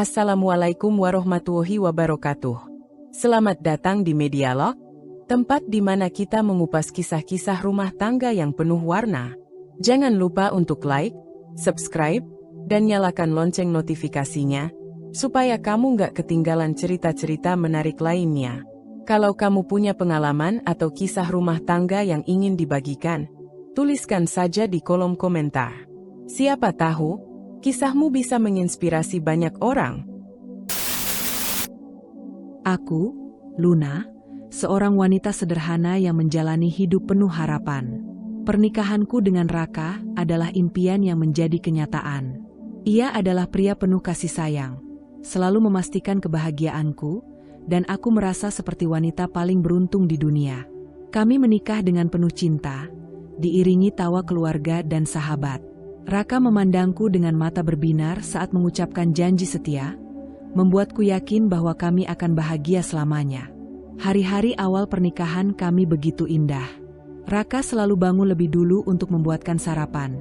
Assalamualaikum warahmatullahi wabarakatuh. Selamat datang di Medialog, tempat di mana kita mengupas kisah-kisah rumah tangga yang penuh warna. Jangan lupa untuk like, subscribe, dan nyalakan lonceng notifikasinya, supaya kamu nggak ketinggalan cerita-cerita menarik lainnya. Kalau kamu punya pengalaman atau kisah rumah tangga yang ingin dibagikan, tuliskan saja di kolom komentar. Siapa tahu, kisahmu bisa menginspirasi banyak orang. Aku, Luna, seorang wanita sederhana yang menjalani hidup penuh harapan. Pernikahanku dengan Raka adalah impian yang menjadi kenyataan. Ia adalah pria penuh kasih sayang, selalu memastikan kebahagiaanku, dan aku merasa seperti wanita paling beruntung di dunia. Kami menikah dengan penuh cinta, diiringi tawa keluarga dan sahabat. Raka memandangku dengan mata berbinar saat mengucapkan janji setia, membuatku yakin bahwa kami akan bahagia selamanya. Hari-hari awal pernikahan kami begitu indah. Raka selalu bangun lebih dulu untuk membuatkan sarapan,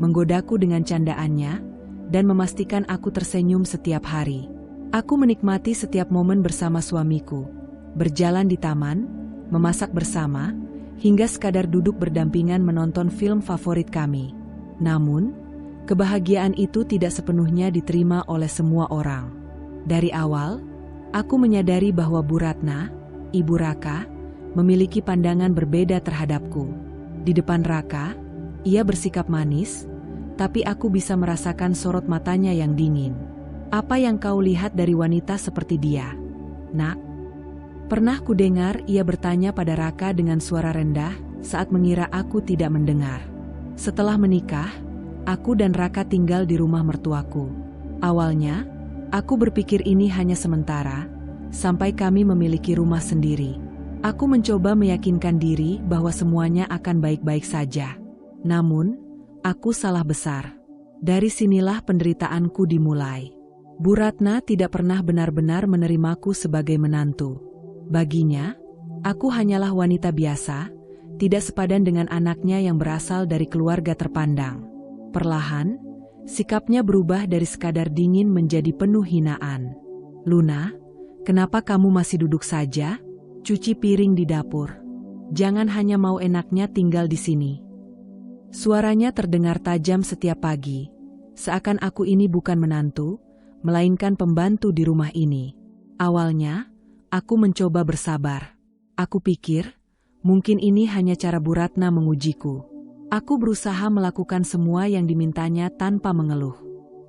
menggodaku dengan candaannya, dan memastikan aku tersenyum setiap hari. Aku menikmati setiap momen bersama suamiku, berjalan di taman, memasak bersama, hingga sekadar duduk berdampingan menonton film favorit kami. Namun, kebahagiaan itu tidak sepenuhnya diterima oleh semua orang. Dari awal, aku menyadari bahwa Bu Ratna, ibu Raka, memiliki pandangan berbeda terhadapku. Di depan Raka, ia bersikap manis, tapi aku bisa merasakan sorot matanya yang dingin. Apa yang kau lihat dari wanita seperti dia, Nak? Pernah kudengar ia bertanya pada Raka dengan suara rendah saat mengira aku tidak mendengar. Setelah menikah, aku dan Raka tinggal di rumah mertuaku. Awalnya, aku berpikir ini hanya sementara, sampai kami memiliki rumah sendiri. Aku mencoba meyakinkan diri bahwa semuanya akan baik-baik saja. Namun, aku salah besar. Dari sinilah penderitaanku dimulai. Bu Ratna tidak pernah benar-benar menerimaku sebagai menantu. Baginya, aku hanyalah wanita biasa, tidak sepadan dengan anaknya yang berasal dari keluarga terpandang. Perlahan, sikapnya berubah dari sekadar dingin menjadi penuh hinaan. Luna, kenapa kamu masih duduk saja? Cuci piring di dapur. Jangan hanya mau enaknya tinggal di sini. Suaranya terdengar tajam setiap pagi, seakan aku ini bukan menantu, melainkan pembantu di rumah ini. Awalnya, aku mencoba bersabar. Aku pikir, mungkin ini hanya cara Bu Ratna mengujiku. Aku berusaha melakukan semua yang dimintanya tanpa mengeluh.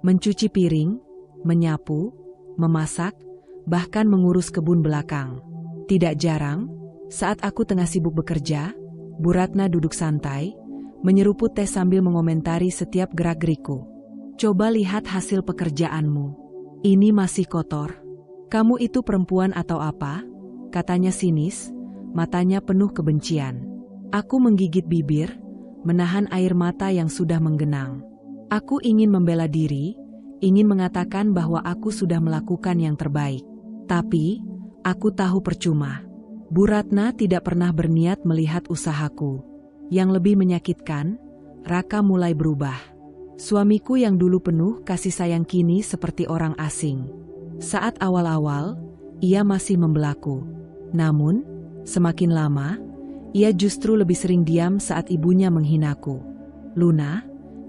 Mencuci piring, menyapu, memasak, bahkan mengurus kebun belakang. Tidak jarang, saat aku tengah sibuk bekerja, Bu Ratna duduk santai, menyeruput teh sambil mengomentari setiap gerak-gerikku. Coba lihat hasil pekerjaanmu. Ini masih kotor. Kamu itu perempuan atau apa? Katanya sinis, matanya penuh kebencian. Aku menggigit bibir, menahan air mata yang sudah menggenang. Aku ingin membela diri, ingin mengatakan bahwa aku sudah melakukan yang terbaik. Tapi, aku tahu percuma. Bu Ratna tidak pernah berniat melihat usahaku. Yang lebih menyakitkan, Raka mulai berubah. Suamiku yang dulu penuh kasih sayang kini seperti orang asing. Saat awal-awal, ia masih membelaku. Namun, semakin lama, ia justru lebih sering diam saat ibunya menghinaku. Luna,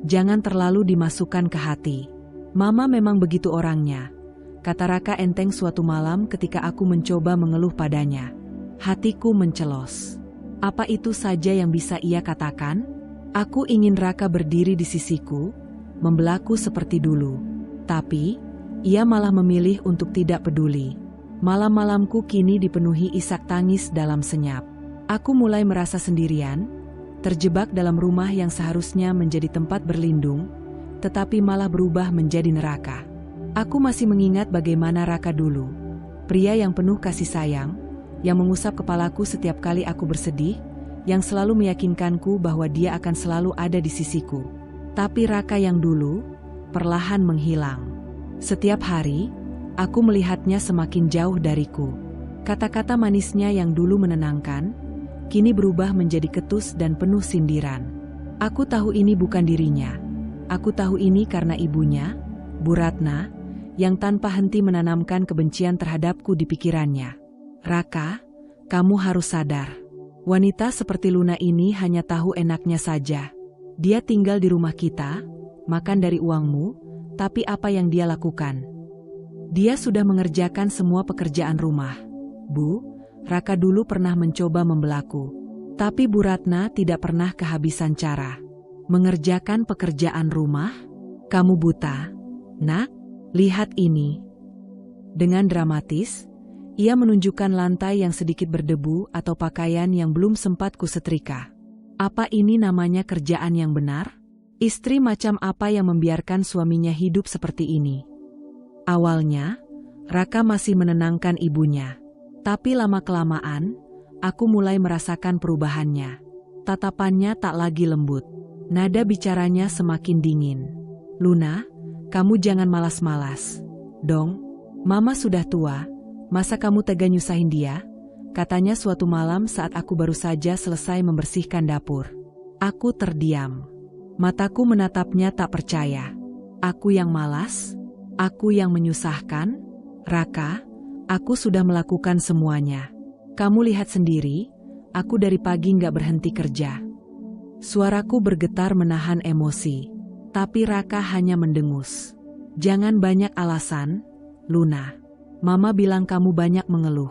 jangan terlalu dimasukkan ke hati. Mama memang begitu orangnya, kata Raka enteng suatu malam ketika aku mencoba mengeluh padanya. Hatiku mencelos. Apa itu saja yang bisa ia katakan? Aku ingin Raka berdiri di sisiku, membelaku seperti dulu. Tapi, ia malah memilih untuk tidak peduli. Malam-malamku kini dipenuhi isak tangis dalam senyap. Aku mulai merasa sendirian, terjebak dalam rumah yang seharusnya menjadi tempat berlindung, tetapi malah berubah menjadi neraka. Aku masih mengingat bagaimana Raka dulu, pria yang penuh kasih sayang, yang mengusap kepalaku setiap kali aku bersedih, yang selalu meyakinkanku bahwa dia akan selalu ada di sisiku. Tapi Raka yang dulu, perlahan menghilang. Setiap hari, aku melihatnya semakin jauh dariku. Kata-kata manisnya yang dulu menenangkan, kini berubah menjadi ketus dan penuh sindiran. Aku tahu ini bukan dirinya. Aku tahu ini karena ibunya, Bu Ratna, yang tanpa henti menanamkan kebencian terhadapku di pikirannya. Raka, kamu harus sadar. Wanita seperti Luna ini hanya tahu enaknya saja. Dia tinggal di rumah kita, makan dari uangmu, tapi apa yang dia lakukan? Dia sudah mengerjakan semua pekerjaan rumah. Bu, Raka dulu pernah mencoba membelaku. Tapi Bu Ratna tidak pernah kehabisan cara. Mengerjakan pekerjaan rumah? Kamu buta? Nak, lihat ini. Dengan dramatis, ia menunjukkan lantai yang sedikit berdebu atau pakaian yang belum sempat kusetrika. Apa ini namanya kerjaan yang benar? Istri macam apa yang membiarkan suaminya hidup seperti ini? Awalnya, Raka masih menenangkan ibunya. Tapi lama-kelamaan, aku mulai merasakan perubahannya. Tatapannya tak lagi lembut. Nada bicaranya semakin dingin. Luna, kamu jangan malas-malas. Dong, Mama sudah tua. Masa kamu tega nyusahin dia? Katanya suatu malam saat aku baru saja selesai membersihkan dapur. Aku terdiam. Mataku menatapnya tak percaya. Aku yang malas? Aku yang menyusahkan? Raka, aku sudah melakukan semuanya. Kamu lihat sendiri, aku dari pagi nggak berhenti kerja. Suaraku bergetar menahan emosi. Tapi Raka hanya mendengus. Jangan banyak alasan, Luna. Mama bilang kamu banyak mengeluh.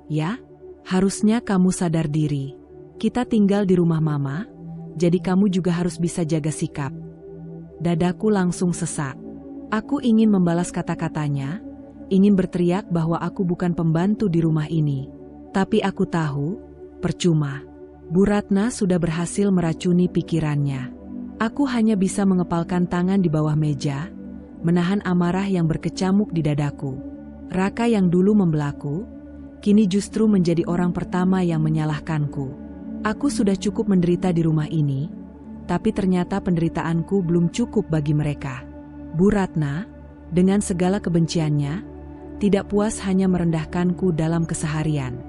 Ya, harusnya kamu sadar diri. Kita tinggal di rumah Mama, jadi kamu juga harus bisa jaga sikap. Dadaku langsung sesak. Aku ingin membalas kata-katanya, ingin berteriak bahwa aku bukan pembantu di rumah ini. Tapi aku tahu, percuma. Bu Ratna sudah berhasil meracuni pikirannya. Aku hanya bisa mengepalkan tangan di bawah meja, menahan amarah yang berkecamuk di dadaku. Raka yang dulu membelaku, kini justru menjadi orang pertama yang menyalahkanku. Aku sudah cukup menderita di rumah ini, tapi ternyata penderitaanku belum cukup bagi mereka. Bu Ratna, dengan segala kebenciannya, tidak puas hanya merendahkanku dalam keseharian.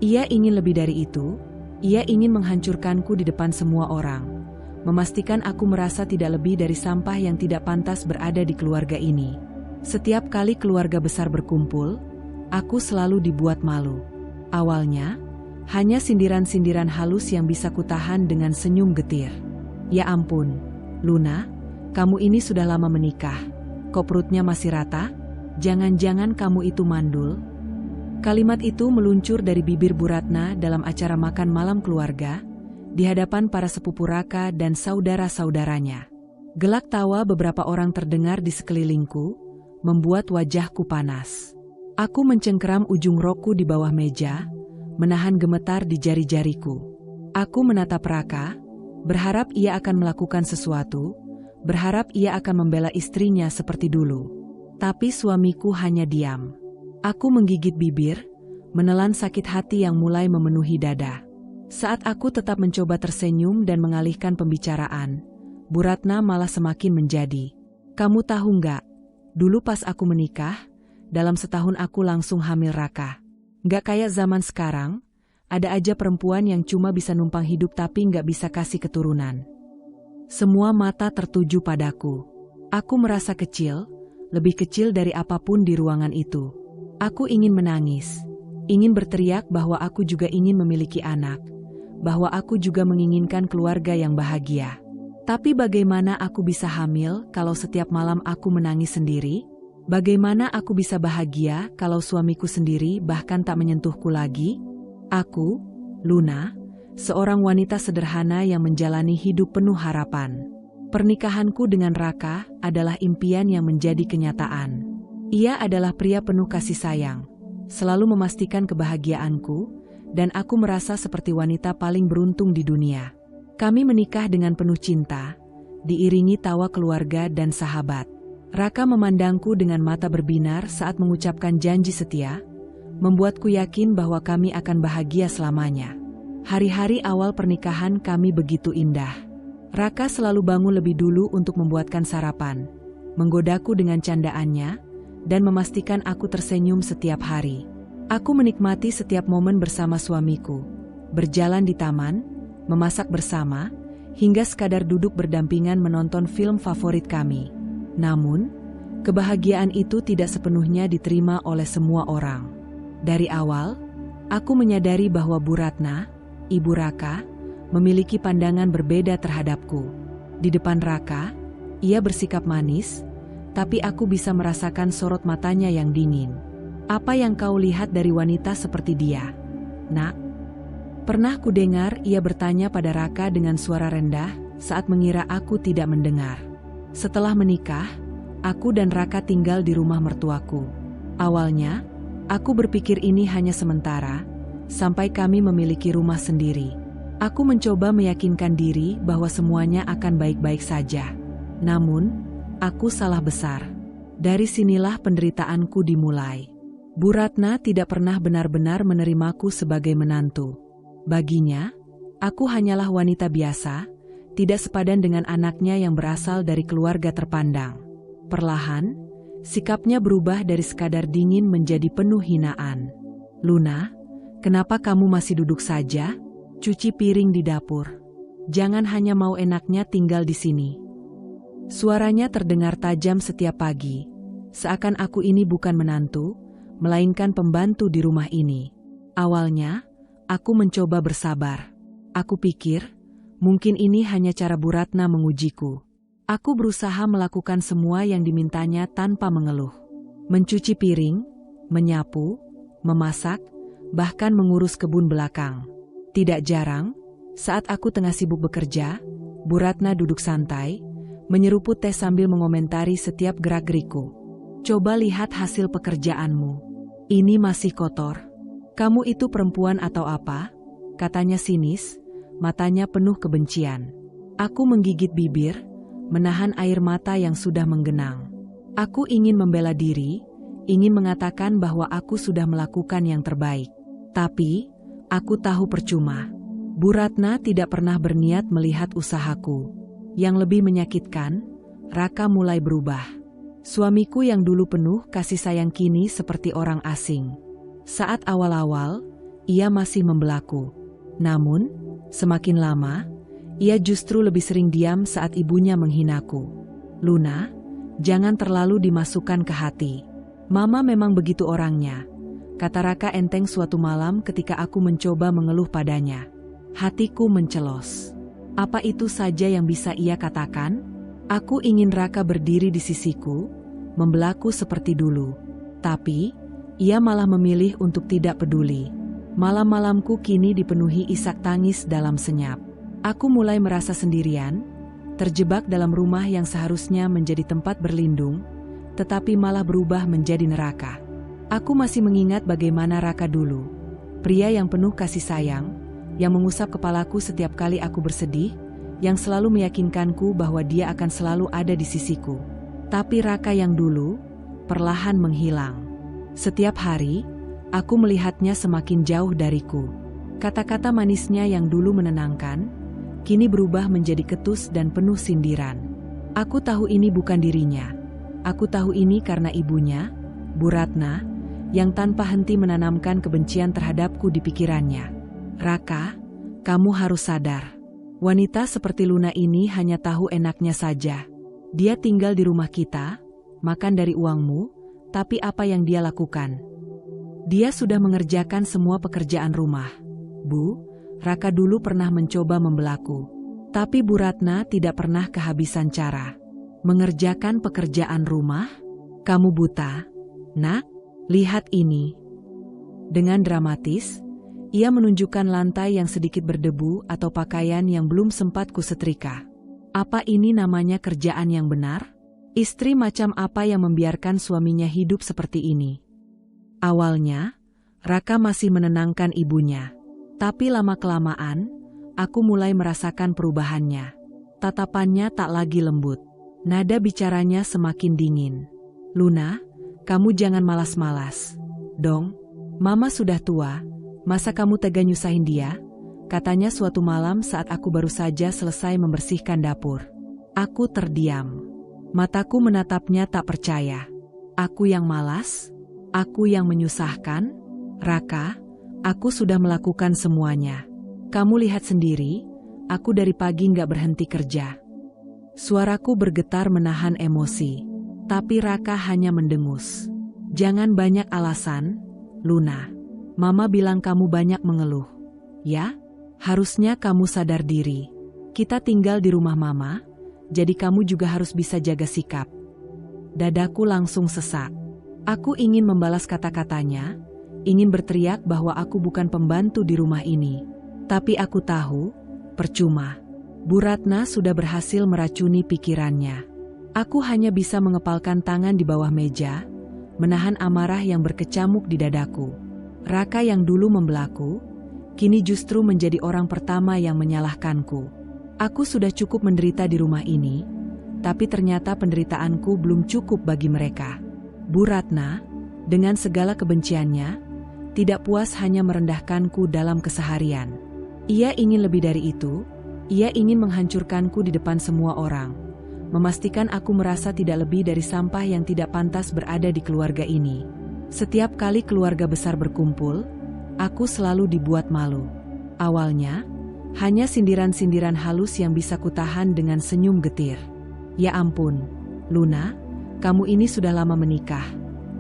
Ia ingin lebih dari itu, ia ingin menghancurkanku di depan semua orang, memastikan aku merasa tidak lebih dari sampah yang tidak pantas berada di keluarga ini. Setiap kali keluarga besar berkumpul, aku selalu dibuat malu. Awalnya, hanya sindiran-sindiran halus yang bisa kutahan dengan senyum getir. Ya ampun, Luna, kamu ini sudah lama menikah. Kok perutnya masih rata? Jangan-jangan kamu itu mandul? Kalimat itu meluncur dari bibir Bu Ratna dalam acara makan malam keluarga, di hadapan para sepupu Raka dan saudara-saudaranya. Gelak tawa beberapa orang terdengar di sekelilingku, membuat wajahku panas. Aku mencengkeram ujung rokku di bawah meja, menahan gemetar di jari-jariku. Aku menatap Raka, berharap ia akan melakukan sesuatu, berharap ia akan membela istrinya seperti dulu. Tapi suamiku hanya diam. Aku menggigit bibir, menelan sakit hati yang mulai memenuhi dada. Saat aku tetap mencoba tersenyum dan mengalihkan pembicaraan, Bu Ratna malah semakin menjadi. Kamu tahu nggak? Dulu pas aku menikah, dalam setahun aku langsung hamil Raka. Nggak kayak zaman sekarang, ada aja perempuan yang cuma bisa numpang hidup tapi nggak bisa kasih keturunan. Semua mata tertuju padaku. Aku merasa kecil, lebih kecil dari apapun di ruangan itu. Aku ingin menangis, ingin berteriak bahwa aku juga ingin memiliki anak, bahwa aku juga menginginkan keluarga yang bahagia. Tapi bagaimana aku bisa hamil kalau setiap malam aku menangis sendiri? Bagaimana aku bisa bahagia kalau suamiku sendiri bahkan tak menyentuhku lagi? Aku, Luna, seorang wanita sederhana yang menjalani hidup penuh harapan. Pernikahanku dengan Raka adalah impian yang menjadi kenyataan. Ia adalah pria penuh kasih sayang, selalu memastikan kebahagiaanku, dan aku merasa seperti wanita paling beruntung di dunia. Kami menikah dengan penuh cinta, diiringi tawa keluarga dan sahabat. Raka memandangku dengan mata berbinar saat mengucapkan janji setia, membuatku yakin bahwa kami akan bahagia selamanya. Hari-hari awal pernikahan kami begitu indah. Raka selalu bangun lebih dulu untuk membuatkan sarapan, menggodaku dengan candaannya, dan memastikan aku tersenyum setiap hari. Aku menikmati setiap momen bersama suamiku, berjalan di taman, memasak bersama, hingga sekadar duduk berdampingan menonton film favorit kami. Namun, Kebahagiaan itu tidak sepenuhnya diterima oleh semua orang. Dari awal, aku menyadari bahwa Bu Ratna, Ibu Raka, memiliki pandangan berbeda terhadapku. Di depan Raka, ia bersikap manis, tapi aku bisa merasakan sorot matanya yang dingin. Apa yang kau lihat dari wanita seperti dia, Nak? Pernah ku dengar ia bertanya pada Raka dengan suara rendah saat mengira aku tidak mendengar. Setelah menikah, aku dan Raka tinggal di rumah mertuaku. Awalnya, aku berpikir ini hanya sementara, sampai kami memiliki rumah sendiri. Aku mencoba meyakinkan diri bahwa semuanya akan baik-baik saja. Namun, aku salah besar. Dari sinilah penderitaanku dimulai. Bu Ratna tidak pernah benar-benar menerimaku sebagai menantu. Baginya, aku hanyalah wanita biasa, tidak sepadan dengan anaknya yang berasal dari keluarga terpandang. Perlahan, sikapnya berubah dari sekadar dingin menjadi penuh hinaan. "Luna, kenapa kamu masih duduk saja? Cuci piring di dapur. Jangan hanya mau enaknya tinggal di sini." Suaranya terdengar tajam setiap pagi, seakan aku ini bukan menantu, melainkan pembantu di rumah ini. Awalnya, aku mencoba bersabar. Aku pikir, mungkin ini hanya cara Bu Ratna mengujiku. Aku berusaha melakukan semua yang dimintanya tanpa mengeluh. Mencuci piring, menyapu, memasak, bahkan mengurus kebun belakang. Tidak jarang, saat aku tengah sibuk bekerja, Bu Ratna duduk santai, menyeruput teh sambil mengomentari setiap gerak-gerikku. "Coba lihat hasil pekerjaanmu. Ini masih kotor. Kamu itu perempuan atau apa?" katanya sinis, matanya penuh kebencian. Aku menggigit bibir, menahan air mata yang sudah menggenang. Aku ingin membela diri, ingin mengatakan bahwa aku sudah melakukan yang terbaik. Tapi, aku tahu percuma. Bu Ratna tidak pernah berniat melihat usahaku. Yang lebih menyakitkan, Raka mulai berubah. Suamiku yang dulu penuh kasih sayang kini seperti orang asing. Saat awal-awal, ia masih membelaku. Namun, semakin lama, ia justru lebih sering diam saat ibunya menghinaku. "Luna, jangan terlalu dimasukkan ke hati. Mama memang begitu orangnya," kata Raka enteng suatu malam ketika aku mencoba mengeluh padanya. Hatiku mencelos. Apa itu saja yang bisa ia katakan? Aku ingin Raka berdiri di sisiku, membelaku seperti dulu. Tapi, ia malah memilih untuk tidak peduli. Malam-malamku kini dipenuhi isak tangis dalam senyap. Aku mulai merasa sendirian, terjebak dalam rumah yang seharusnya menjadi tempat berlindung, tetapi malah berubah menjadi neraka. Aku masih mengingat bagaimana Raka dulu. Pria yang penuh kasih sayang, yang mengusap kepalaku setiap kali aku bersedih, yang selalu meyakinkanku bahwa dia akan selalu ada di sisiku. Tapi Raka yang dulu, perlahan menghilang. Setiap hari, aku melihatnya semakin jauh dariku. Kata-kata manisnya yang dulu menenangkan, kini berubah menjadi ketus dan penuh sindiran. Aku tahu ini bukan dirinya. Aku tahu ini karena ibunya, Bu Ratna, yang tanpa henti menanamkan kebencian terhadapku di pikirannya. "Raka, kamu harus sadar. Wanita seperti Luna ini hanya tahu enaknya saja. Dia tinggal di rumah kita, makan dari uangmu, tapi apa yang dia lakukan? Dia sudah mengerjakan semua pekerjaan rumah. Bu, Raka dulu pernah mencoba membelaku. Tapi Bu Ratna tidak pernah kehabisan cara. Mengerjakan pekerjaan rumah? Kamu buta? Nak, lihat ini." Dengan dramatis, ia menunjukkan lantai yang sedikit berdebu atau pakaian yang belum sempat kusetrika. Apa ini namanya kerjaan yang benar? Istri macam apa yang membiarkan suaminya hidup seperti ini? Awalnya, Raka masih menenangkan ibunya. Tapi lama-kelamaan, aku mulai merasakan perubahannya. Tatapannya tak lagi lembut. Nada bicaranya semakin dingin. "Luna, kamu jangan malas-malas. Dong, Mama sudah tua. Masa kamu tega nyusahin dia?" katanya suatu malam saat aku baru saja selesai membersihkan dapur. Aku terdiam. Mataku menatapnya tak percaya. Aku yang malas? Aku yang menyusahkan? "Raka, aku sudah melakukan semuanya. Kamu lihat sendiri, aku dari pagi nggak berhenti kerja." Suaraku bergetar menahan emosi. Tapi Raka hanya mendengus. Jangan banyak alasan, Luna. Mama bilang kamu banyak mengeluh. Ya, harusnya kamu sadar diri. Kita tinggal di rumah Mama, jadi kamu juga harus bisa jaga sikap. Dadaku langsung sesak. Aku ingin membalas kata-katanya, ingin berteriak bahwa aku bukan pembantu di rumah ini. Tapi aku tahu, percuma. Bu Ratna sudah berhasil meracuni pikirannya. Aku hanya bisa mengepalkan tangan di bawah meja, menahan amarah yang berkecamuk di dadaku. Raka yang dulu membelaku, kini justru menjadi orang pertama yang menyalahkanku. Aku sudah cukup menderita di rumah ini, tapi ternyata penderitaanku belum cukup bagi mereka. Bu Ratna, dengan segala kebenciannya, tidak puas hanya merendahkanku dalam keseharian. Ia ingin lebih dari itu, ia ingin menghancurkanku di depan semua orang, memastikan aku merasa tidak lebih dari sampah yang tidak pantas berada di keluarga ini. Setiap kali keluarga besar berkumpul, aku selalu dibuat malu. Awalnya, hanya sindiran-sindiran halus yang bisa kutahan dengan senyum getir. Ya ampun, Luna, kamu ini sudah lama menikah.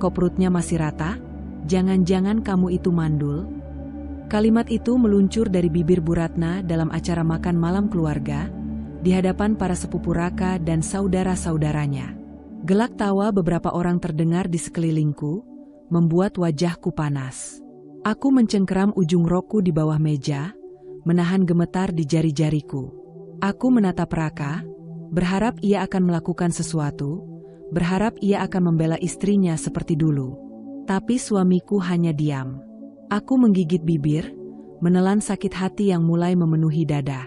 Kok perutnya masih rata? Jangan-jangan kamu itu mandul? Kalimat itu meluncur dari bibir Bu Ratna dalam acara makan malam keluarga, di hadapan para sepupu Raka dan saudara-saudaranya. Gelak tawa beberapa orang terdengar di sekelilingku, membuat wajahku panas. Aku mencengkeram ujung rokku di bawah meja, menahan gemetar di jari-jariku. Aku menatap Raka, berharap ia akan melakukan sesuatu, berharap ia akan membela istrinya seperti dulu. Tapi suamiku hanya diam. Aku menggigit bibir, menelan sakit hati yang mulai memenuhi dada.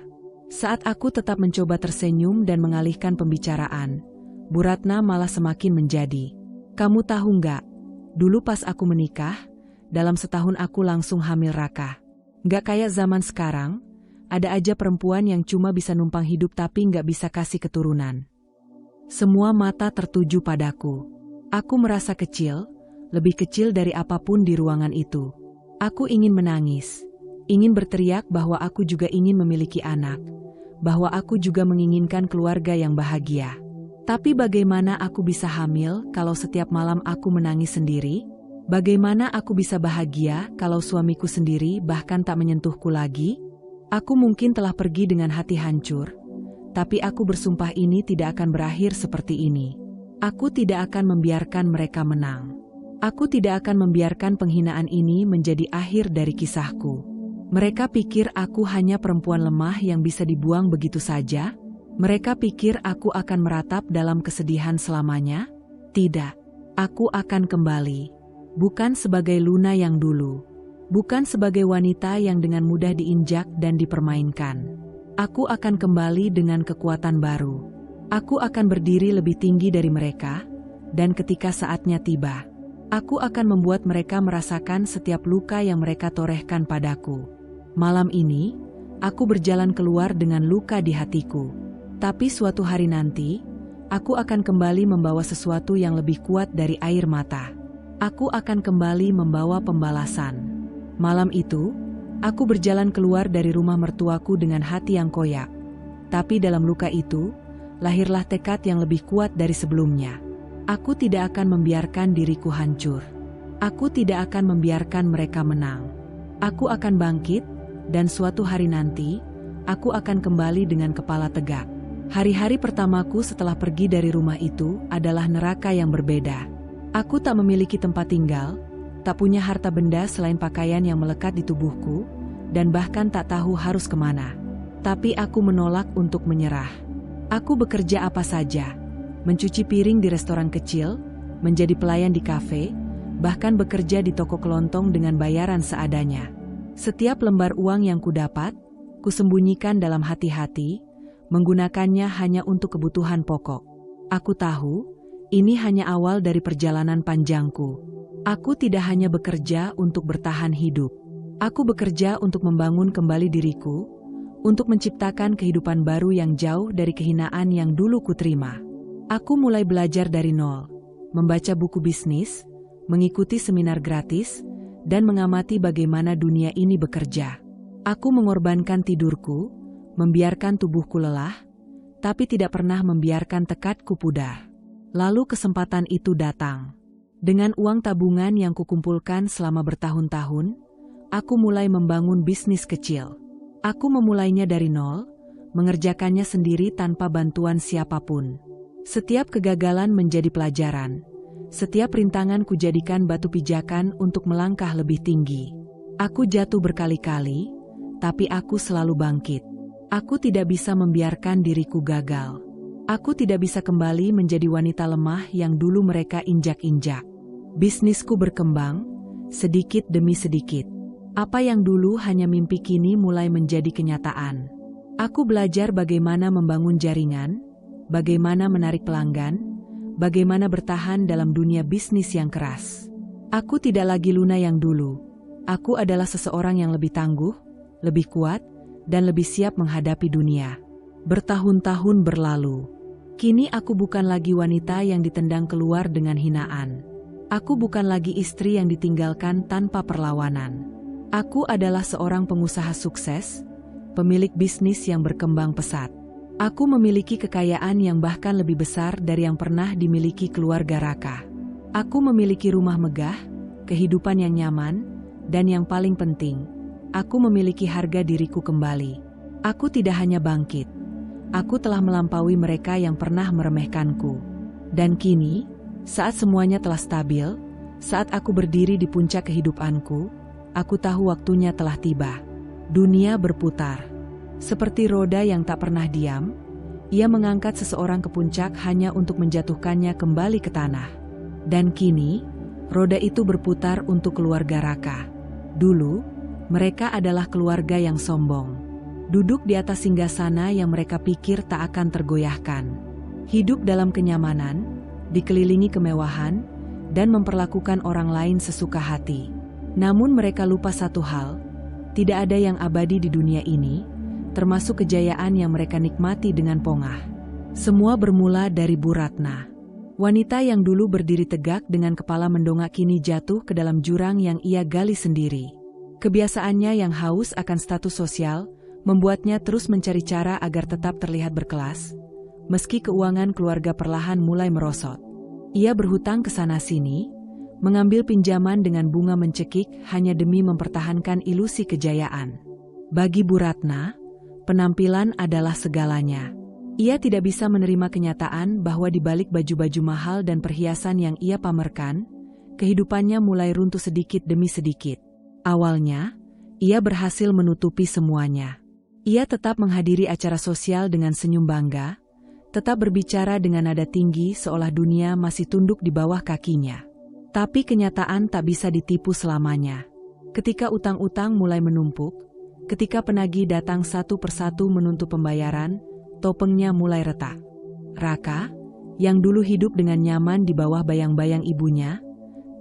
Saat aku tetap mencoba tersenyum dan mengalihkan pembicaraan, Bu Ratna malah semakin menjadi. Kamu tahu nggak, dulu pas aku menikah, dalam setahun aku langsung hamil Raka. Nggak kayak zaman sekarang, ada aja perempuan yang cuma bisa numpang hidup tapi nggak bisa kasih keturunan. Semua mata tertuju padaku. Aku merasa kecil, lebih kecil dari apapun di ruangan itu. Aku ingin menangis, ingin berteriak bahwa aku juga ingin memiliki anak, bahwa aku juga menginginkan keluarga yang bahagia. Tapi bagaimana aku bisa hamil kalau setiap malam aku menangis sendiri? Bagaimana aku bisa bahagia kalau suamiku sendiri bahkan tak menyentuhku lagi? Aku mungkin telah pergi dengan hati hancur, tapi aku bersumpah ini tidak akan berakhir seperti ini. Aku tidak akan membiarkan mereka menang. Aku tidak akan membiarkan penghinaan ini menjadi akhir dari kisahku. Mereka pikir aku hanya perempuan lemah yang bisa dibuang begitu saja? Mereka pikir aku akan meratap dalam kesedihan selamanya? Tidak. Aku akan kembali. Bukan sebagai Luna yang dulu. Bukan sebagai wanita yang dengan mudah diinjak dan dipermainkan. Aku akan kembali dengan kekuatan baru. Aku akan berdiri lebih tinggi dari mereka, dan ketika saatnya tiba, aku akan membuat mereka merasakan setiap luka yang mereka torehkan padaku. Malam ini, aku berjalan keluar dengan luka di hatiku. Tapi suatu hari nanti, aku akan kembali membawa sesuatu yang lebih kuat dari air mata. Aku akan kembali membawa pembalasan. Malam itu, aku berjalan keluar dari rumah mertuaku dengan hati yang koyak. Tapi dalam luka itu, lahirlah tekad yang lebih kuat dari sebelumnya. Aku tidak akan membiarkan diriku hancur. Aku tidak akan membiarkan mereka menang. Aku akan bangkit, dan suatu hari nanti, aku akan kembali dengan kepala tegak. Hari-hari pertamaku setelah pergi dari rumah itu adalah neraka yang berbeda. Aku tak memiliki tempat tinggal, tak punya harta benda selain pakaian yang melekat di tubuhku, dan bahkan tak tahu harus kemana. Tapi aku menolak untuk menyerah. Aku bekerja apa saja. Mencuci piring di restoran kecil, menjadi pelayan di kafe, bahkan bekerja di toko kelontong dengan bayaran seadanya. Setiap lembar uang yang kudapat, kusembunyikan dalam hati-hati, menggunakannya hanya untuk kebutuhan pokok. Aku tahu, ini hanya awal dari perjalanan panjangku. Aku tidak hanya bekerja untuk bertahan hidup. Aku bekerja untuk membangun kembali diriku, untuk menciptakan kehidupan baru yang jauh dari kehinaan yang dulu kuterima. Aku mulai belajar dari nol, membaca buku bisnis, mengikuti seminar gratis, dan mengamati bagaimana dunia ini bekerja. Aku mengorbankan tidurku, membiarkan tubuhku lelah, tapi tidak pernah membiarkan tekadku pudar. Lalu kesempatan itu datang. Dengan uang tabungan yang kukumpulkan selama bertahun-tahun, aku mulai membangun bisnis kecil. Aku memulainya dari nol, mengerjakannya sendiri tanpa bantuan siapapun. Setiap kegagalan menjadi pelajaran. Setiap rintangan kujadikan batu pijakan untuk melangkah lebih tinggi. Aku jatuh berkali-kali, tapi aku selalu bangkit. Aku tidak bisa membiarkan diriku gagal. Aku tidak bisa kembali menjadi wanita lemah yang dulu mereka injak-injak. Bisnisku berkembang, sedikit demi sedikit. Apa yang dulu hanya mimpi kini mulai menjadi kenyataan. Aku belajar bagaimana membangun jaringan, bagaimana menarik pelanggan, bagaimana bertahan dalam dunia bisnis yang keras. Aku tidak lagi Luna yang dulu. Aku adalah seseorang yang lebih tangguh, lebih kuat, dan lebih siap menghadapi dunia. Bertahun-tahun berlalu. Kini aku bukan lagi wanita yang ditendang keluar dengan hinaan. Aku bukan lagi istri yang ditinggalkan tanpa perlawanan. Aku adalah seorang pengusaha sukses, pemilik bisnis yang berkembang pesat. Aku memiliki kekayaan yang bahkan lebih besar dari yang pernah dimiliki keluarga Raka. Aku memiliki rumah megah, kehidupan yang nyaman, dan yang paling penting, aku memiliki harga diriku kembali. Aku tidak hanya bangkit. Aku telah melampaui mereka yang pernah meremehkanku. Dan kini, saat semuanya telah stabil, saat aku berdiri di puncak kehidupanku, aku tahu waktunya telah tiba. Dunia berputar. Seperti roda yang tak pernah diam, ia mengangkat seseorang ke puncak hanya untuk menjatuhkannya kembali ke tanah. Dan kini, roda itu berputar untuk keluarga Raka. Dulu, mereka adalah keluarga yang sombong. Duduk di atas singgasana yang mereka pikir tak akan tergoyahkan. Hidup dalam kenyamanan, dikelilingi kemewahan, dan memperlakukan orang lain sesuka hati. Namun mereka lupa satu hal, tidak ada yang abadi di dunia ini, termasuk kejayaan yang mereka nikmati dengan pongah. Semua bermula dari Bu Ratna. Wanita yang dulu berdiri tegak dengan kepala mendongak kini jatuh ke dalam jurang yang ia gali sendiri. Kebiasaannya yang haus akan status sosial, membuatnya terus mencari cara agar tetap terlihat berkelas, meski keuangan keluarga perlahan mulai merosot. Ia berhutang ke sana-sini, mengambil pinjaman dengan bunga mencekik hanya demi mempertahankan ilusi kejayaan. Bagi Bu Ratna, penampilan adalah segalanya. Ia tidak bisa menerima kenyataan bahwa di balik baju-baju mahal dan perhiasan yang ia pamerkan, kehidupannya mulai runtuh sedikit demi sedikit. Awalnya, ia berhasil menutupi semuanya. Ia tetap menghadiri acara sosial dengan senyum bangga, tetap berbicara dengan nada tinggi seolah dunia masih tunduk di bawah kakinya. Tapi kenyataan tak bisa ditipu selamanya. Ketika utang-utang mulai menumpuk, ketika penagih datang satu persatu menuntut pembayaran, topengnya mulai retak. Raka, yang dulu hidup dengan nyaman di bawah bayang-bayang ibunya,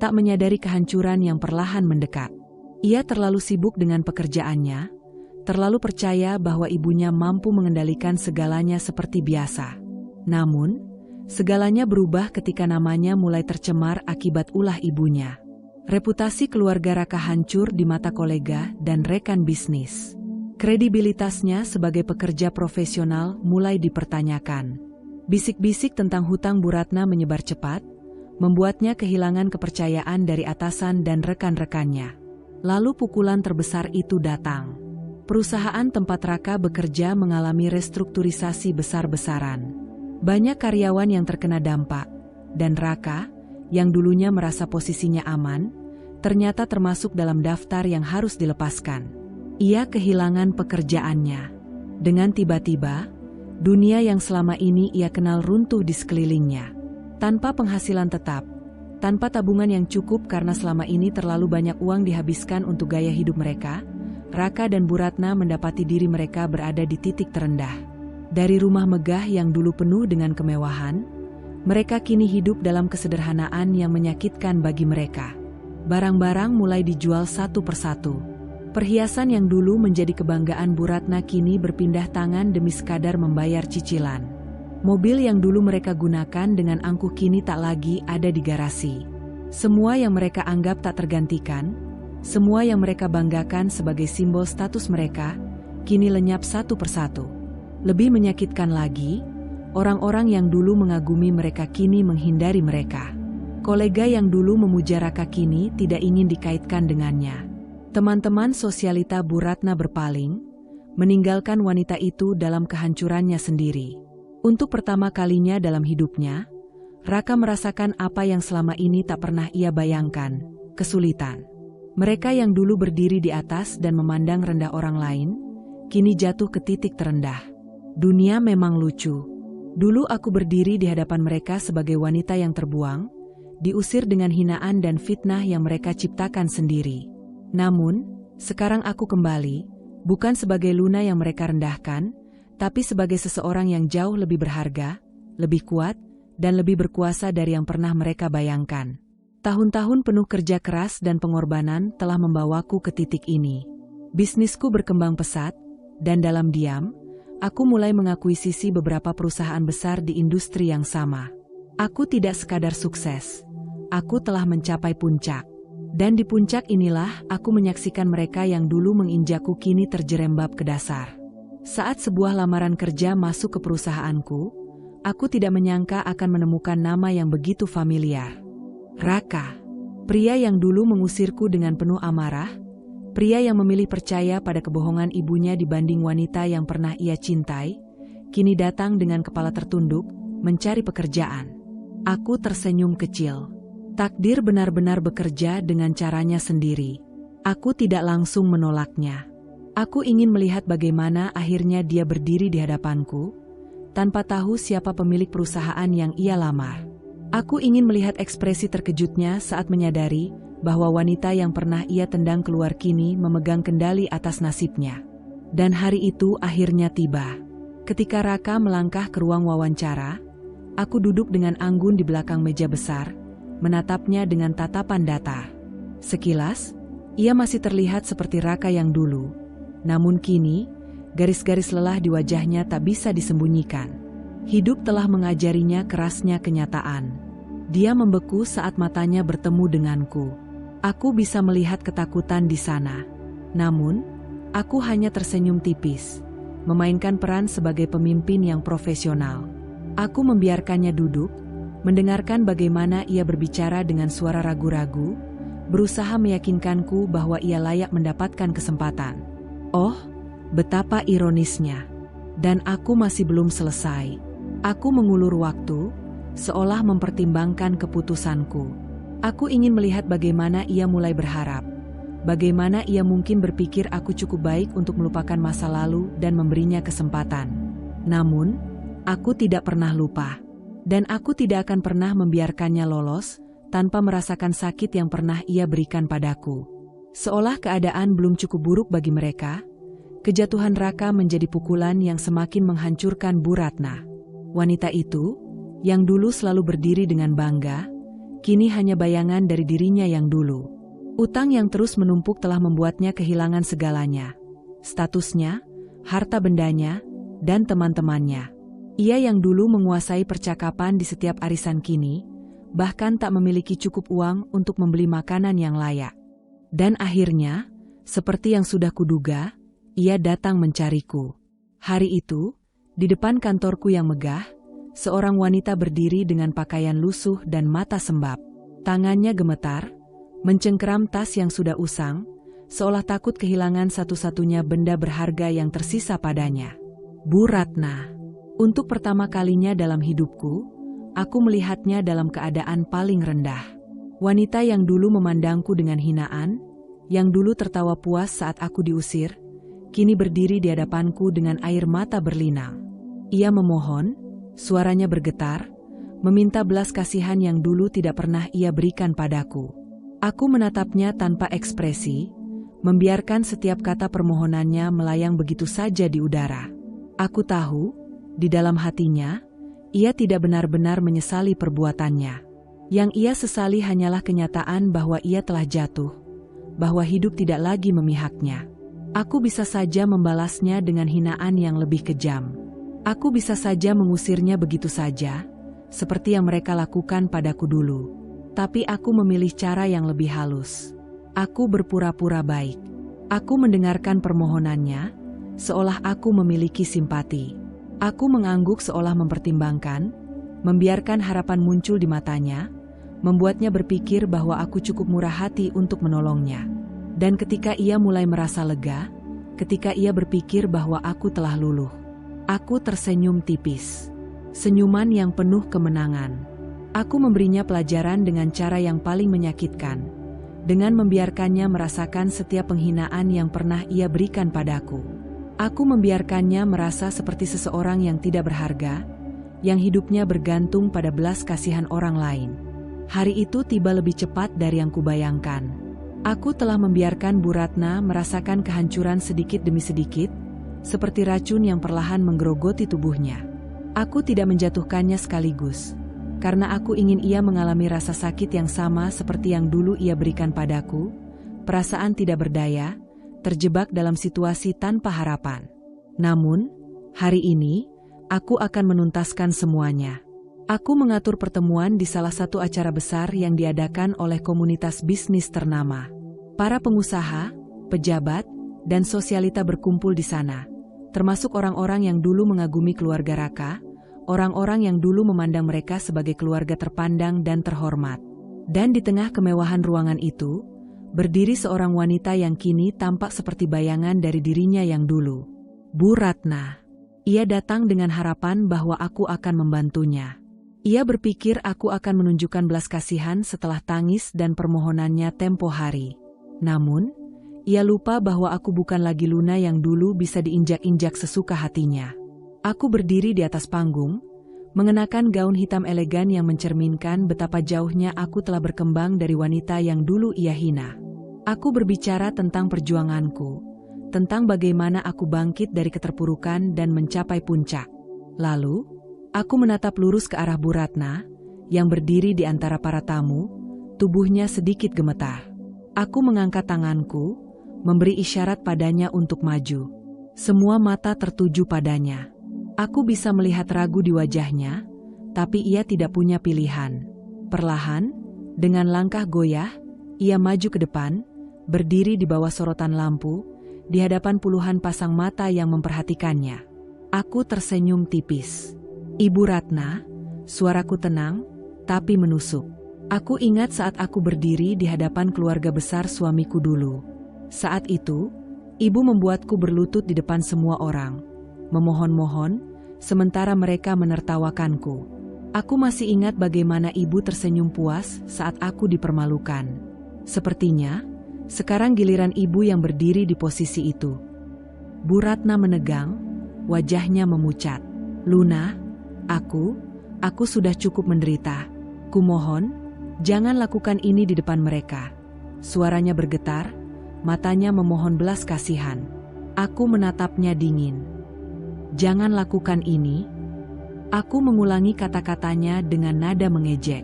tak menyadari kehancuran yang perlahan mendekat. Ia terlalu sibuk dengan pekerjaannya, terlalu percaya bahwa ibunya mampu mengendalikan segalanya seperti biasa. Namun, segalanya berubah ketika namanya mulai tercemar akibat ulah ibunya. Reputasi keluarga Raka hancur di mata kolega dan rekan bisnis. Kredibilitasnya sebagai pekerja profesional mulai dipertanyakan. Bisik-bisik tentang hutang Bu Ratna menyebar cepat, membuatnya kehilangan kepercayaan dari atasan dan rekan-rekannya. Lalu pukulan terbesar itu datang. Perusahaan tempat Raka bekerja mengalami restrukturisasi besar-besaran. Banyak karyawan yang terkena dampak, dan Raka, yang dulunya merasa posisinya aman, ternyata termasuk dalam daftar yang harus dilepaskan. Ia kehilangan pekerjaannya. Dengan tiba-tiba, dunia yang selama ini ia kenal runtuh di sekelilingnya. Tanpa penghasilan tetap, tanpa tabungan yang cukup karena selama ini terlalu banyak uang dihabiskan untuk gaya hidup mereka, Raka dan Bu Ratna mendapati diri mereka berada di titik terendah. Dari rumah megah yang dulu penuh dengan kemewahan, mereka kini hidup dalam kesederhanaan yang menyakitkan bagi mereka. Barang-barang mulai dijual satu persatu. Perhiasan yang dulu menjadi kebanggaan Bu Ratna kini berpindah tangan demi sekadar membayar cicilan. Mobil yang dulu mereka gunakan dengan angkuh kini tak lagi ada di garasi. Semua yang mereka anggap tak tergantikan, semua yang mereka banggakan sebagai simbol status mereka, kini lenyap satu persatu. Lebih menyakitkan lagi, Orang-orang yang dulu mengagumi mereka kini menghindari mereka. Kolega yang dulu memuja Raka kini tidak ingin dikaitkan dengannya. Teman-teman sosialita Bu Ratna berpaling, meninggalkan wanita itu dalam kehancurannya sendiri. Untuk pertama kalinya dalam hidupnya, Raka merasakan apa yang selama ini tak pernah ia bayangkan, kesulitan. Mereka yang dulu berdiri di atas dan memandang rendah orang lain, kini jatuh ke titik terendah. Dunia memang lucu. Dulu aku berdiri di hadapan mereka sebagai wanita yang terbuang, diusir dengan hinaan dan fitnah yang mereka ciptakan sendiri. Namun, sekarang aku kembali, bukan sebagai Luna yang mereka rendahkan, tapi sebagai seseorang yang jauh lebih berharga, lebih kuat, dan lebih berkuasa dari yang pernah mereka bayangkan. Tahun-tahun penuh kerja keras dan pengorbanan telah membawaku ke titik ini. Bisnisku berkembang pesat, dan dalam diam, aku mulai mengakuisisi beberapa perusahaan besar di industri yang sama. Aku tidak sekadar sukses, aku telah mencapai puncak. Dan di puncak inilah aku menyaksikan mereka yang dulu menginjakku kini terjerembab ke dasar. Saat sebuah lamaran kerja masuk ke perusahaanku, aku tidak menyangka akan menemukan nama yang begitu familiar. Raka, pria yang dulu mengusirku dengan penuh amarah, pria yang memilih percaya pada kebohongan ibunya dibanding wanita yang pernah ia cintai, kini datang dengan kepala tertunduk, mencari pekerjaan. Aku tersenyum kecil. Takdir benar-benar bekerja dengan caranya sendiri. Aku tidak langsung menolaknya. Aku ingin melihat bagaimana akhirnya dia berdiri di hadapanku, tanpa tahu siapa pemilik perusahaan yang ia lamar. Aku ingin melihat ekspresi terkejutnya saat menyadari bahwa wanita yang pernah ia tendang keluar kini memegang kendali atas nasibnya. Dan hari itu akhirnya tiba. Ketika Raka melangkah ke ruang wawancara, aku duduk dengan anggun di belakang meja besar, menatapnya dengan tatapan datar. Sekilas, ia masih terlihat seperti Raka yang dulu. Namun kini, garis-garis lelah di wajahnya tak bisa disembunyikan. Hidup telah mengajarinya kerasnya kenyataan. Dia membeku saat matanya bertemu denganku. Aku bisa melihat ketakutan di sana. Namun, aku hanya tersenyum tipis, memainkan peran sebagai pemimpin yang profesional. Aku membiarkannya duduk, mendengarkan bagaimana ia berbicara dengan suara ragu-ragu, berusaha meyakinkanku bahwa ia layak mendapatkan kesempatan. Oh, betapa ironisnya. Dan aku masih belum selesai. Aku mengulur waktu, seolah mempertimbangkan keputusanku. Aku ingin melihat bagaimana ia mulai berharap. Bagaimana ia mungkin berpikir aku cukup baik untuk melupakan masa lalu dan memberinya kesempatan. Namun, aku tidak pernah lupa. Dan aku tidak akan pernah membiarkannya lolos, tanpa merasakan sakit yang pernah ia berikan padaku. Seolah keadaan belum cukup buruk bagi mereka, kejatuhan Raka menjadi pukulan yang semakin menghancurkan Bu Ratna. Wanita itu, yang dulu selalu berdiri dengan bangga, kini hanya bayangan dari dirinya yang dulu. Utang yang terus menumpuk telah membuatnya kehilangan segalanya. Statusnya, harta bendanya, dan teman-temannya. Ia yang dulu menguasai percakapan di setiap arisan kini, bahkan tak memiliki cukup uang untuk membeli makanan yang layak. Dan akhirnya, seperti yang sudah kuduga, ia datang mencariku. Hari itu, di depan kantorku yang megah, seorang wanita berdiri dengan pakaian lusuh dan mata sembab. Tangannya gemetar, mencengkeram tas yang sudah usang, seolah takut kehilangan satu-satunya benda berharga yang tersisa padanya. Bu Ratna. Untuk pertama kalinya dalam hidupku, aku melihatnya dalam keadaan paling rendah. Wanita yang dulu memandangku dengan hinaan, yang dulu tertawa puas saat aku diusir, kini berdiri di hadapanku dengan air mata berlinang. Ia memohon, suaranya bergetar, meminta belas kasihan yang dulu tidak pernah ia berikan padaku. Aku menatapnya tanpa ekspresi, membiarkan setiap kata permohonannya melayang begitu saja di udara. Aku tahu, di dalam hatinya, ia tidak benar-benar menyesali perbuatannya. Yang ia sesali hanyalah kenyataan bahwa ia telah jatuh, bahwa hidup tidak lagi memihaknya. Aku bisa saja membalasnya dengan hinaan yang lebih kejam. Aku bisa saja mengusirnya begitu saja, seperti yang mereka lakukan padaku dulu. Tapi aku memilih cara yang lebih halus. Aku berpura-pura baik. Aku mendengarkan permohonannya, seolah aku memiliki simpati. Aku mengangguk seolah mempertimbangkan, membiarkan harapan muncul di matanya, membuatnya berpikir bahwa aku cukup murah hati untuk menolongnya. Dan ketika ia mulai merasa lega, ketika ia berpikir bahwa aku telah luluh, aku tersenyum tipis. Senyuman yang penuh kemenangan. Aku memberinya pelajaran dengan cara yang paling menyakitkan, dengan membiarkannya merasakan setiap penghinaan yang pernah ia berikan padaku. Aku membiarkannya merasa seperti seseorang yang tidak berharga, yang hidupnya bergantung pada belas kasihan orang lain. Hari itu tiba lebih cepat dari yang kubayangkan. Aku telah membiarkan Bu Ratna merasakan kehancuran sedikit demi sedikit, seperti racun yang perlahan menggerogoti tubuhnya. Aku tidak menjatuhkannya sekaligus, karena aku ingin ia mengalami rasa sakit yang sama seperti yang dulu ia berikan padaku, perasaan tidak berdaya, terjebak dalam situasi tanpa harapan. Namun, hari ini, aku akan menuntaskan semuanya. Aku mengatur pertemuan di salah satu acara besar yang diadakan oleh komunitas bisnis ternama. Para pengusaha, pejabat, dan sosialita berkumpul di sana, termasuk orang-orang yang dulu mengagumi keluarga Raka, orang-orang yang dulu memandang mereka sebagai keluarga terpandang dan terhormat. Dan di tengah kemewahan ruangan itu, berdiri seorang wanita yang kini tampak seperti bayangan dari dirinya yang dulu. Bu Ratna. Ia datang dengan harapan bahwa aku akan membantunya. Ia berpikir aku akan menunjukkan belas kasihan setelah tangis dan permohonannya tempo hari. Namun, ia lupa bahwa aku bukan lagi Luna yang dulu bisa diinjak-injak sesuka hatinya. Aku berdiri di atas panggung, mengenakan gaun hitam elegan yang mencerminkan betapa jauhnya aku telah berkembang dari wanita yang dulu ia hina. Aku berbicara tentang perjuanganku, tentang bagaimana aku bangkit dari keterpurukan dan mencapai puncak. Lalu, aku menatap lurus ke arah Bu Ratna, yang berdiri di antara para tamu, tubuhnya sedikit gemetar. Aku mengangkat tanganku, memberi isyarat padanya untuk maju. Semua mata tertuju padanya. Aku bisa melihat ragu di wajahnya, tapi ia tidak punya pilihan. Perlahan, dengan langkah goyah, ia maju ke depan, berdiri di bawah sorotan lampu, di hadapan puluhan pasang mata yang memperhatikannya. Aku tersenyum tipis. Ibu Ratna, suaraku tenang, tapi menusuk. Aku ingat saat aku berdiri di hadapan keluarga besar suamiku dulu. Saat itu, ibu membuatku berlutut di depan semua orang, memohon-mohon, sementara mereka menertawakanku. Aku masih ingat bagaimana ibu tersenyum puas saat aku dipermalukan. Sepertinya, sekarang giliran ibu yang berdiri di posisi itu. Bu Ratna menegang, wajahnya memucat. Luna, aku sudah cukup menderita. Kumohon, jangan lakukan ini di depan mereka. Suaranya bergetar, matanya memohon belas kasihan. Aku menatapnya dingin. Jangan lakukan ini. Aku mengulangi kata-katanya dengan nada mengejek.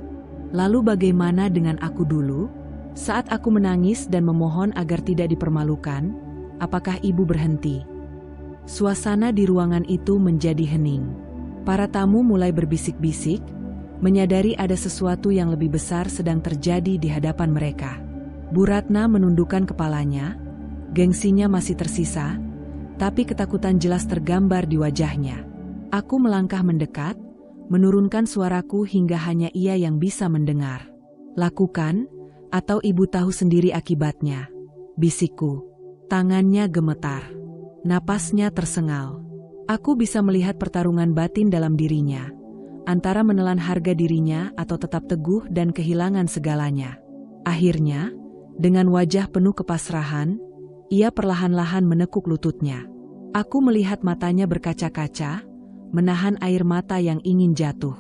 Lalu bagaimana dengan aku dulu? Saat aku menangis dan memohon agar tidak dipermalukan, apakah ibu berhenti? Suasana di ruangan itu menjadi hening. Para tamu mulai berbisik-bisik, menyadari ada sesuatu yang lebih besar sedang terjadi di hadapan mereka. Bu Ratna menundukkan kepalanya, gengsinya masih tersisa, tapi ketakutan jelas tergambar di wajahnya. Aku melangkah mendekat, menurunkan suaraku hingga hanya ia yang bisa mendengar. Lakukan, atau ibu tahu sendiri akibatnya, bisikku. Tangannya gemetar, napasnya tersengal. Aku bisa melihat pertarungan batin dalam dirinya, antara menelan harga dirinya atau tetap teguh dan kehilangan segalanya. Akhirnya, dengan wajah penuh kepasrahan, ia perlahan-lahan menekuk lututnya. Aku melihat matanya berkaca-kaca, menahan air mata yang ingin jatuh.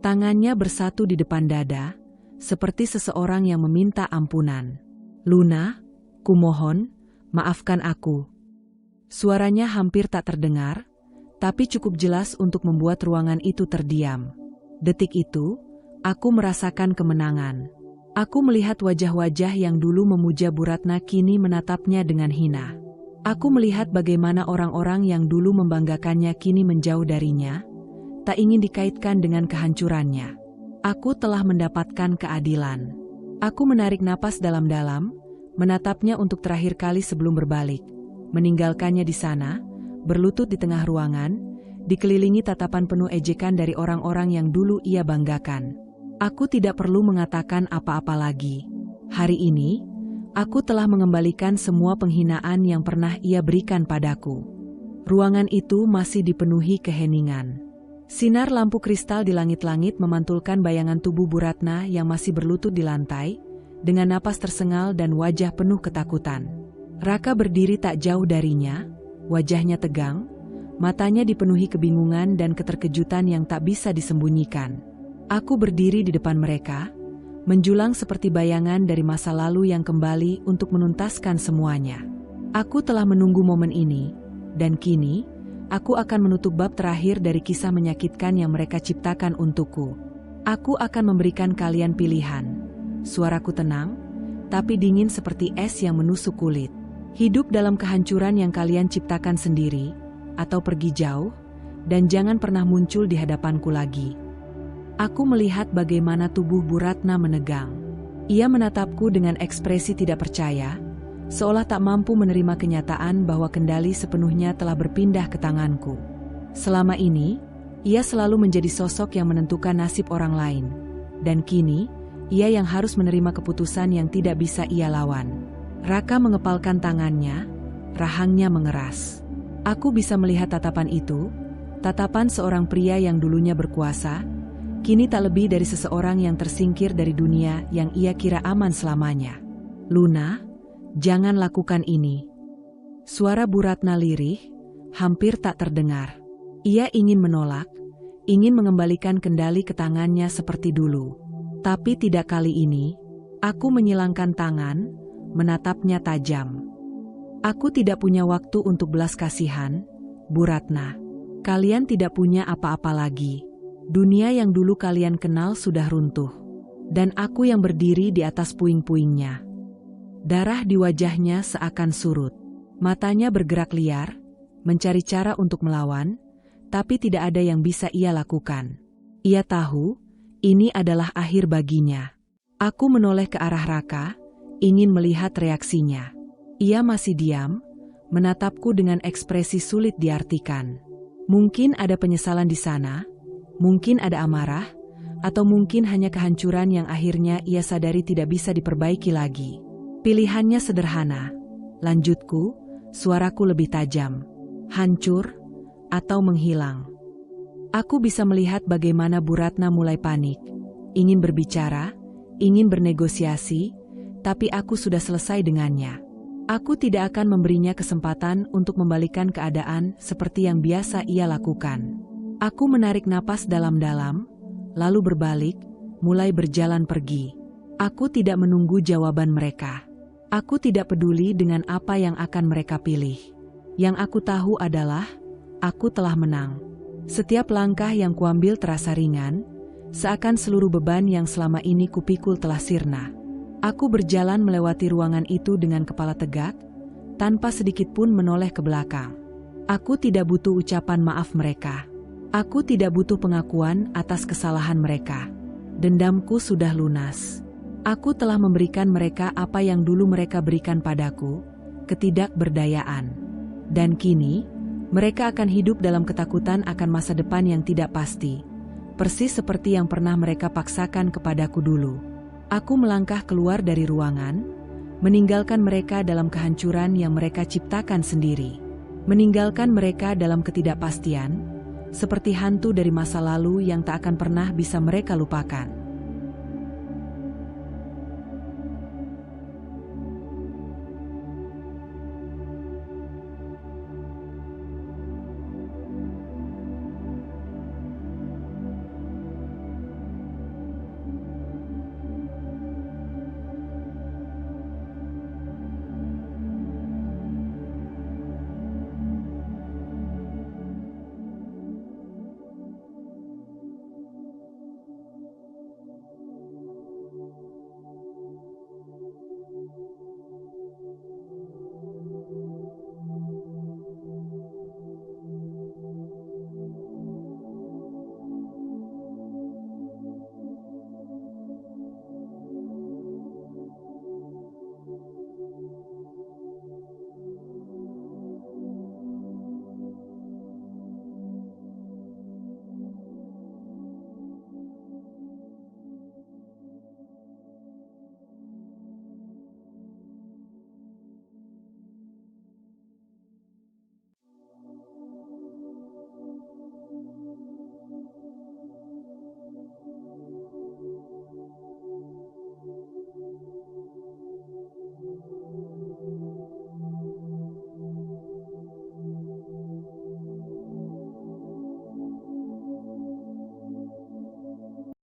Tangannya bersatu di depan dada, seperti seseorang yang meminta ampunan. Luna, kumohon, maafkan aku. Suaranya hampir tak terdengar, tapi cukup jelas untuk membuat ruangan itu terdiam. Detik itu, aku merasakan kemenangan. Aku melihat wajah-wajah yang dulu memuja Bu Ratna kini menatapnya dengan hina. Aku melihat bagaimana orang-orang yang dulu membanggakannya kini menjauh darinya, tak ingin dikaitkan dengan kehancurannya. Aku telah mendapatkan keadilan. Aku menarik napas dalam-dalam, menatapnya untuk terakhir kali sebelum berbalik, meninggalkannya di sana, berlutut di tengah ruangan, dikelilingi tatapan penuh ejekan dari orang-orang yang dulu ia banggakan. Aku tidak perlu mengatakan apa-apa lagi. Hari ini, aku telah mengembalikan semua penghinaan yang pernah ia berikan padaku. Ruangan itu masih dipenuhi keheningan. Sinar lampu kristal di langit-langit memantulkan bayangan tubuh Bu Ratna yang masih berlutut di lantai, dengan napas tersengal dan wajah penuh ketakutan. Raka berdiri tak jauh darinya, wajahnya tegang, matanya dipenuhi kebingungan dan keterkejutan yang tak bisa disembunyikan. Aku berdiri di depan mereka, menjulang seperti bayangan dari masa lalu yang kembali untuk menuntaskan semuanya. Aku telah menunggu momen ini, dan kini, aku akan menutup bab terakhir dari kisah menyakitkan yang mereka ciptakan untukku. Aku akan memberikan kalian pilihan. Suaraku tenang, tapi dingin seperti es yang menusuk kulit. Hidup dalam kehancuran yang kalian ciptakan sendiri, atau pergi jauh, dan jangan pernah muncul di hadapanku lagi. Aku melihat bagaimana tubuh Bu Ratna menegang. Ia menatapku dengan ekspresi tidak percaya, seolah tak mampu menerima kenyataan bahwa kendali sepenuhnya telah berpindah ke tanganku. Selama ini, ia selalu menjadi sosok yang menentukan nasib orang lain. Dan kini, ia yang harus menerima keputusan yang tidak bisa ia lawan. Raka mengepalkan tangannya, rahangnya mengeras. Aku bisa melihat tatapan itu, tatapan seorang pria yang dulunya berkuasa, kini tak lebih dari seseorang yang tersingkir dari dunia yang ia kira aman selamanya. Luna, jangan lakukan ini. Suara Bu Ratna lirih, hampir tak terdengar. Ia ingin menolak, ingin mengembalikan kendali ke tangannya seperti dulu. Tapi tidak kali ini, aku menyilangkan tangan, menatapnya tajam. Aku tidak punya waktu untuk belas kasihan, Bu Ratna. Kalian tidak punya apa-apa lagi. Dunia yang dulu kalian kenal sudah runtuh. Dan aku yang berdiri di atas puing-puingnya. Darah di wajahnya seakan surut. Matanya bergerak liar, mencari cara untuk melawan, tapi tidak ada yang bisa ia lakukan. Ia tahu, ini adalah akhir baginya. Aku menoleh ke arah Raka, ingin melihat reaksinya. Ia masih diam, menatapku dengan ekspresi sulit diartikan. Mungkin ada penyesalan di sana, mungkin ada amarah, atau mungkin hanya kehancuran yang akhirnya ia sadari tidak bisa diperbaiki lagi. Pilihannya sederhana, lanjutku, suaraku lebih tajam. Hancur, atau menghilang. Aku bisa melihat bagaimana Bu Ratna mulai panik, ingin berbicara, ingin bernegosiasi, tapi aku sudah selesai dengannya. Aku tidak akan memberinya kesempatan untuk membalikan keadaan seperti yang biasa ia lakukan. Aku menarik napas dalam-dalam, lalu berbalik, mulai berjalan pergi. Aku tidak menunggu jawaban mereka. Aku tidak peduli dengan apa yang akan mereka pilih. Yang aku tahu adalah, aku telah menang. Setiap langkah yang kuambil terasa ringan, seakan seluruh beban yang selama ini kupikul telah sirna. Aku berjalan melewati ruangan itu dengan kepala tegak, tanpa sedikit pun menoleh ke belakang. Aku tidak butuh ucapan maaf mereka. Aku tidak butuh pengakuan atas kesalahan mereka. Dendamku sudah lunas. Aku telah memberikan mereka apa yang dulu mereka berikan padaku, ketidakberdayaan. Dan kini, mereka akan hidup dalam ketakutan akan masa depan yang tidak pasti, persis seperti yang pernah mereka paksakan kepadaku dulu. Aku melangkah keluar dari ruangan, meninggalkan mereka dalam kehancuran yang mereka ciptakan sendiri. Meninggalkan mereka dalam ketidakpastian, seperti hantu dari masa lalu yang tak akan pernah bisa mereka lupakan.